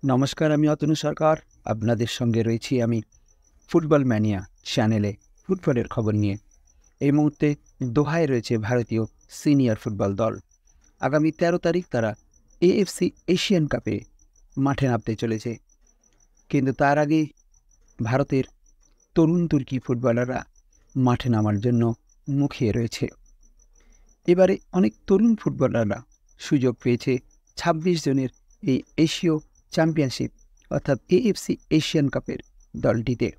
নমস্কার, আমি অতনু সরকার। আপনাদের সঙ্গে রয়েছি আমি ফুটবল ম্যানিয়া চ্যানেলে ফুটবলের খবর নিয়ে। এই মুহূর্তে দোহায় রয়েছে ভারতীয় সিনিয়র ফুটবল দল। আগামী ১৩ তারিখ তারা এএফসি এশিয়ান কাপে মাঠে নামতে চলেছে। কিন্তু তার আগে ভারতের তরুণ তুর্কি ফুটবলাররা মাঠে নামার জন্য মুখিয়ে রয়েছে। এবারে অনেক তরুণ ফুটবলাররা সুযোগ পেয়েছে ২৬ জনের এই এশীয় চ্যাম্পিয়নশিপ অর্থাৎ এএফসি এশিয়ান কাপের দলটিতে।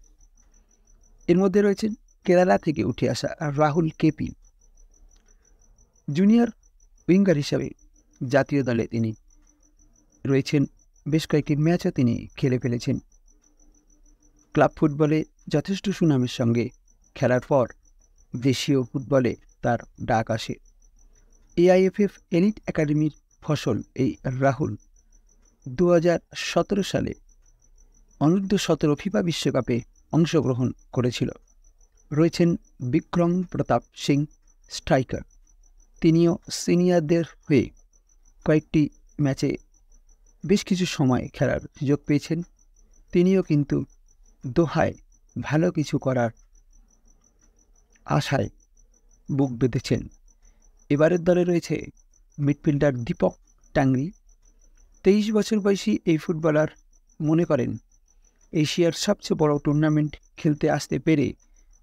এর মধ্যে রয়েছেন কেরালা থেকে উঠে আসা রাহুল কেপি। জুনিয়র উইঙ্গার হিসাবে জাতীয় দলে তিনি রয়েছেন, বেশ কয়েকটি ম্যাচও তিনি খেলে ফেলেছেন। ক্লাব ফুটবলে যথেষ্ট সুনামের সঙ্গে খেলার পর দেশীয় ফুটবলে তার ডাক আসে। এআইএফএফ এলিট একাডেমির ফসল এই রাহুল ২০১৭ সালে অনূর্ধ্ব-১৭ ফিফা বিশ্বকাপে অংশগ্রহণ করেছিল। রয়েছেন বিক্রম প্রতাপ সিং স্ট্রাইকার। তিনিও সিনিয়রদের হয়ে কয়েকটি ম্যাচে বেশ কিছু সময় খেলার সুযোগ পেয়েছেন। তিনিও কিন্তু দোহায় ভালো কিছু করার আশায় বুক বেঁধেছেন। এবারের দলে রয়েছে মিডফিল্ডার দীপক টাংরি। ২৩ বছর বয়সী এই ফুটবলার মনে করেন এশিয়ার সবচেয়ে বড় টুর্নামেন্ট খেলতে আসতে পেরে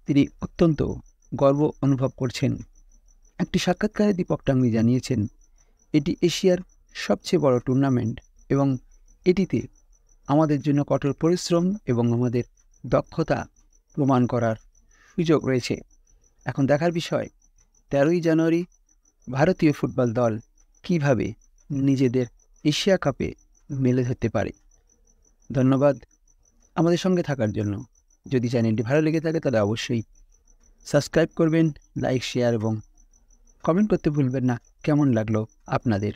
তিনি অত্যন্ত গর্ব অনুভব করছেন। একটি সাক্ষাৎকারে দীপক টাংরি জানিয়েছেন, এটি এশিয়ার সবচেয়ে বড় টুর্নামেন্ট এবং এটিতে আমাদের জন্য কঠোর পরিশ্রম এবং আমাদের দক্ষতা প্রমাণ করার সুযোগ রয়েছে। এখন দেখার বিষয় ১৩ই জানুয়ারি ভারতীয় ফুটবল দল কিভাবে নিজেদের এশিয়া কাপে মেলে ধরতে পারে। ধন্যবাদ আমাদের সঙ্গে থাকার জন্য। যদি চ্যানেলটি ভালো লেগে থাকে তাহলে অবশ্যই সাবস্ক্রাইব করবেন, লাইক, শেয়ার এবং কমেন্ট করতে ভুলবেন না কেমন লাগলো আপনাদের।